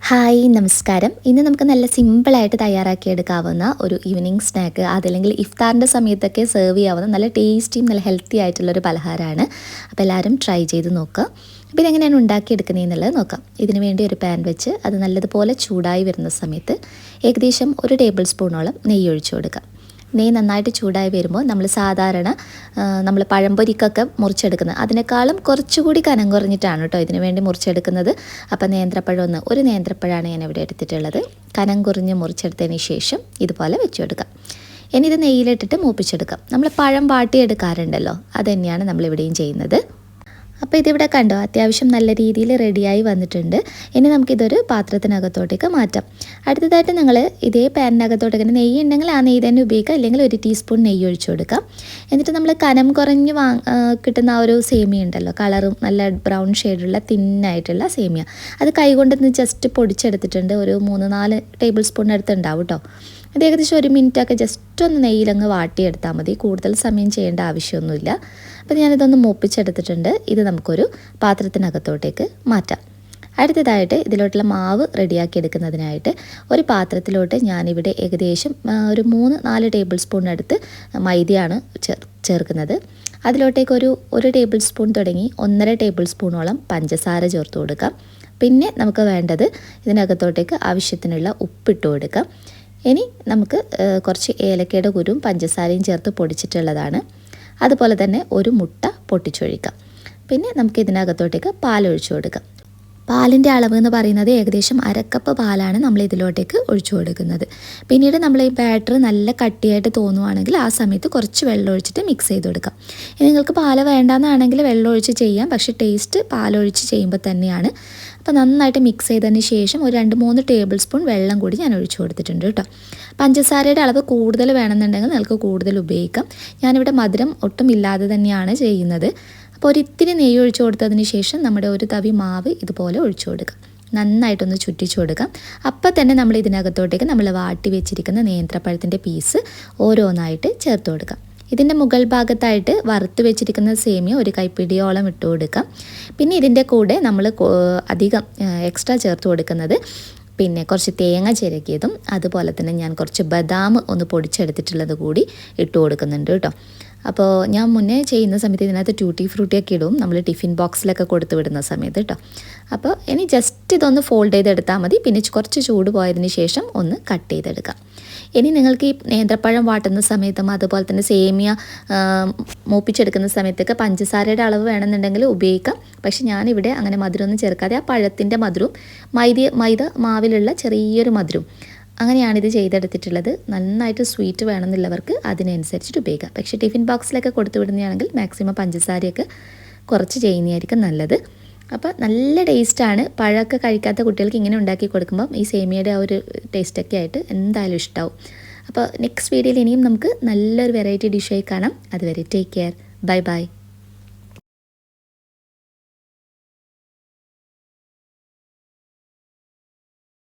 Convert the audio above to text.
Hi നമസ്കാരം. ഇന്ന് നമുക്ക് നല്ല സിമ്പിളായിട്ട് തയ്യാറാക്കിയെടുക്കാവുന്ന ഒരു ഈവനിങ് സ്നാക്ക്, അതല്ലെങ്കിൽ ഇഫ്താറിൻ്റെ സമയത്തൊക്കെ സെർവ് ചെയ്യാവുന്ന നല്ല ടേസ്റ്റിയും നല്ല ഹെൽത്തി ആയിട്ടുള്ളൊരു പലഹാരമാണ്. അപ്പോൾ എല്ലാവരും ട്രൈ ചെയ്ത് നോക്കുക. അപ്പോൾ ഇതെങ്ങനെയാണ് ഉണ്ടാക്കിയെടുക്കുന്നതെന്നുള്ളത് നോക്കാം. ഇതിന് വേണ്ടി ഒരു പാൻ വെച്ച് അത് നല്ലതുപോലെ ചൂടായി വരുന്ന സമയത്ത് ഏകദേശം 1 ടേബിൾ സ്പൂണോളം നെയ്യ് ഒഴിച്ചു കൊടുക്കാം. നെയ്യ് നന്നായിട്ട് ചൂടായി വരുമ്പോൾ നമ്മൾ പഴംപൊരിക്കൊക്കെ മുറിച്ചെടുക്കുന്നത് അതിനേക്കാളും കുറച്ചുകൂടി കനം കുറഞ്ഞിട്ടാണ് കേട്ടോ ഇതിന് വേണ്ടി മുറിച്ചെടുക്കുന്നത്. അപ്പോൾ ഒരു നേന്ത്രപ്പഴമാണ് ഞാൻ ഇവിടെ എടുത്തിട്ടുള്ളത്. കനം കുറഞ്ഞ് മുറിച്ചെടുത്തതിന് ശേഷം ഇതുപോലെ വെച്ച് കൊടുക്കാം. ഇനി ഇത് നെയ്യിലിട്ടിട്ട് മൂപ്പിച്ചെടുക്കാം. നമ്മൾ പഴം വാട്ടിയെടുക്കാറുണ്ടല്ലോ, അത് തന്നെയാണ് നമ്മളിവിടെയും ചെയ്യുന്നത്. അപ്പോൾ ഇതിവിടെ കണ്ടോ, അത്യാവശ്യം നല്ല രീതിയിൽ റെഡിയായി വന്നിട്ടുണ്ട്. ഇനി നമുക്കിതൊരു പാത്രത്തിനകത്തോട്ടേക്ക് മാറ്റാം. അടുത്തതായിട്ട് നിങ്ങൾ ഇതേ പാനിനകത്തോട്ടേക്ക് നെയ്യ് ഉണ്ടെങ്കിൽ ആ നെയ്യ് തന്നെ ഉപയോഗിക്കുക, അല്ലെങ്കിൽ 1 ടീസ്പൂൺ നെയ്യ് ഒഴിച്ചു കൊടുക്കാം. എന്നിട്ട് നമ്മൾ കനം കുറഞ്ഞ് കിട്ടുന്ന ആ ഒരു സേമിയ ഉണ്ടല്ലോ, കളറും നല്ല ബ്രൗൺ ഷെയ്ഡുള്ള തിന്നായിട്ടുള്ള സേമിയ, അത് കൈകൊണ്ടൊന്ന് ജസ്റ്റ് പൊടിച്ചെടുത്തിട്ടുണ്ട്. ഒരു 3-4 ടേബിൾ സ്പൂൺ അടുത്തുണ്ടാവും കേട്ടോ. അത് ഏകദേശം 1 മിനിറ്റൊക്കെ ജസ്റ്റ് ഒന്ന് നെയ്യിലങ്ങ് വാട്ടിയെടുത്താൽ മതി. കൂടുതൽ സമയം ചെയ്യേണ്ട ആവശ്യമൊന്നുമില്ല. അപ്പോൾ ഞാനിതൊന്ന് മൂപ്പിച്ചെടുത്തിട്ടുണ്ട്. ഇത് നമുക്കൊരു പാത്രത്തിനകത്തോട്ടേക്ക് മാറ്റാം. അടുത്തതായിട്ട് ഇതിലോട്ടുള്ള മാവ് റെഡിയാക്കി എടുക്കുന്നതിനായിട്ട് ഒരു പാത്രത്തിലോട്ട് ഞാനിവിടെ ഏകദേശം ഒരു 3-4 ടേബിൾ സ്പൂണിനടുത്ത് മൈദയാണ് ചേർക്കുന്നത്. അതിലോട്ടേക്ക് ഒരു ടേബിൾ സ്പൂൺ തുടങ്ങി 1.5 ടേബിൾ സ്പൂണോളം പഞ്ചസാര ചേർത്ത് കൊടുക്കാം. പിന്നെ നമുക്ക് വേണ്ടത് ഇതിനകത്തോട്ടേക്ക് ആവശ്യത്തിനുള്ള ഉപ്പിട്ട് കൊടുക്കാം. ഇനി നമുക്ക് കുറച്ച് ഏലക്കയുടെ കുരുവും പഞ്ചസാരയും ചേർത്ത് പൊടിച്ചിട്ടുള്ളതാണ്. അതുപോലെ തന്നെ ഒരു മുട്ട പൊട്ടിച്ചൊഴിക്കാം. പിന്നെ നമുക്ക് ഇതിനകത്തോട്ടേക്ക് പാലൊഴിച്ചു കൊടുക്കാം. പാലിൻ്റെ അളവ് എന്ന് പറയുന്നത് ഏകദേശം 1/2 കപ്പ് പാലാണ് നമ്മൾ ഇതിലോട്ടേക്ക് ഒഴിച്ചു കൊടുക്കുന്നത്. പിന്നീട് നമ്മൾ ഈ ബാറ്റർ നല്ല കട്ടിയായിട്ട് തോന്നുവാണെങ്കിൽ ആ സമയത്ത് കുറച്ച് വെള്ളം ഒഴിച്ചിട്ട് മിക്സ് ചെയ്ത് കൊടുക്കാം. ഇനി നിങ്ങൾക്ക് പാൽ വേണ്ടാന്നാണെങ്കിൽ വെള്ളം ഒഴിച്ച് ചെയ്യാം, പക്ഷേ ടേസ്റ്റ് പാലൊഴിച്ച് ചെയ്യുമ്പോൾ തന്നെയാണ്. അപ്പോൾ നന്നായിട്ട് മിക്സ് ചെയ്തതിന് ശേഷം ഒരു 2-3 ടേബിൾ സ്പൂൺ വെള്ളം കൂടി ഞാൻ ഒഴിച്ചു കൊടുത്തിട്ടുണ്ട് കേട്ടോ. പഞ്ചസാരയുടെ അളവ് കൂടുതൽ വേണമെന്നുണ്ടെങ്കിൽ നിങ്ങൾക്ക് കൂടുതൽ ഉപയോഗിക്കാം. ഞാനിവിടെ മധുരം ഒട്ടും ഇല്ലാതെ തന്നെയാണ് ചെയ്യുന്നത്. അപ്പോൾ ഒരിത്തിരി നെയ്യ് ഒഴിച്ചു കൊടുത്തതിന് ശേഷം നമ്മുടെ ഒരു തവി മാവ് ഇതുപോലെ ഒഴിച്ചു കൊടുക്കാം. നന്നായിട്ടൊന്ന് ചുറ്റിച്ചു കൊടുക്കാം. അപ്പോൾ തന്നെ നമ്മൾ ഇതിനകത്തോട്ടേക്ക് നമ്മൾ വാട്ടി വെച്ചിരിക്കുന്ന നേന്ത്രപ്പഴത്തിൻ്റെ പീസ് ഓരോന്നായിട്ട് ചേർത്ത് കൊടുക്കാം. ഇതിൻ്റെ മുകൾ ഭാഗത്തായിട്ട് വറുത്ത് വെച്ചിരിക്കുന്ന സേമിയ ഒരു കൈപ്പിടിയോളം ഇട്ട് കൊടുക്കാം. പിന്നെ ഇതിൻ്റെ കൂടെ നമ്മൾ അധികം എക്സ്ട്രാ ചേർത്ത് കൊടുക്കുന്നത് പിന്നെ കുറച്ച് തേങ്ങ ചിരകിയതും അതുപോലെ തന്നെ ഞാൻ കുറച്ച് ബദാം ഒന്ന് പൊടിച്ചെടുത്തിട്ടുള്ളത് കൂടി ഇട്ട് കൊടുക്കുന്നുണ്ട് കേട്ടോ. അപ്പോൾ ഞാൻ മുന്നേ ചെയ്യുന്ന സമയത്ത് ഇതിനകത്ത് ട്യൂട്ടി ഫ്രൂട്ടിയൊക്കെ ഇടും, നമ്മൾ ടിഫിൻ ബോക്സിലൊക്കെ കൊടുത്ത് വിടുന്ന സമയത്ത് കേട്ടോ. അപ്പോൾ ഇനി ജസ്റ്റ് ഇതൊന്ന് ഫോൾഡ് ചെയ്തെടുത്താൽ മതി. പിന്നെ കുറച്ച് ചൂട് പോയതിന് ശേഷം ഒന്ന് കട്ട് ചെയ്തെടുക്കാം. ഇനി നിങ്ങൾക്ക് ഈ നേന്ത്രപ്പഴം വാട്ടുന്ന സമയത്തും അതുപോലെ തന്നെ സേമിയ മൂപ്പിച്ചെടുക്കുന്ന സമയത്തൊക്കെ പഞ്ചസാരയുടെ അളവ് വേണമെന്നുണ്ടെങ്കിൽ ഉപയോഗിക്കാം. പക്ഷെ ഞാനിവിടെ അങ്ങനെ മധുരമൊന്നും ചേർക്കാതെ ആ പഴത്തിൻ്റെ മധുരവും മൈദ മാവിലുള്ള ചെറിയൊരു മധുരവും അങ്ങനെയാണിത് ചെയ്തെടുത്തിട്ടുള്ളത്. നന്നായിട്ട് സ്വീറ്റ് വേണമെന്നുള്ളവർക്ക് അതിനനുസരിച്ചിട്ട് ഉപയോഗിക്കാം. പക്ഷേ ടിഫിൻ ബോക്സിലൊക്കെ കൊടുത്തു വിടുന്നതാണെങ്കിൽ മാക്സിമം പഞ്ചസാരയൊക്കെ കുറച്ച് ചെയ്യുന്നതായിരിക്കും നല്ലത്. അപ്പോൾ നല്ല ടേസ്റ്റാണ്. പഴമൊക്കെ കഴിക്കാത്ത കുട്ടികൾക്ക് ഇങ്ങനെ ഉണ്ടാക്കി കൊടുക്കുമ്പം ഈ സേമിയയുടെ ആ ഒരു ടേസ്റ്റൊക്കെ ആയിട്ട് എന്തായാലും ഇഷ്ടമാവും. അപ്പോൾ നെക്സ്റ്റ് വീഡിയോയിൽ ഇനിയും നമുക്ക് നല്ലൊരു വെറൈറ്റി ഡിഷായി കാണാം. അതുവരെ ടേക്ക് കെയർ. Bye bye.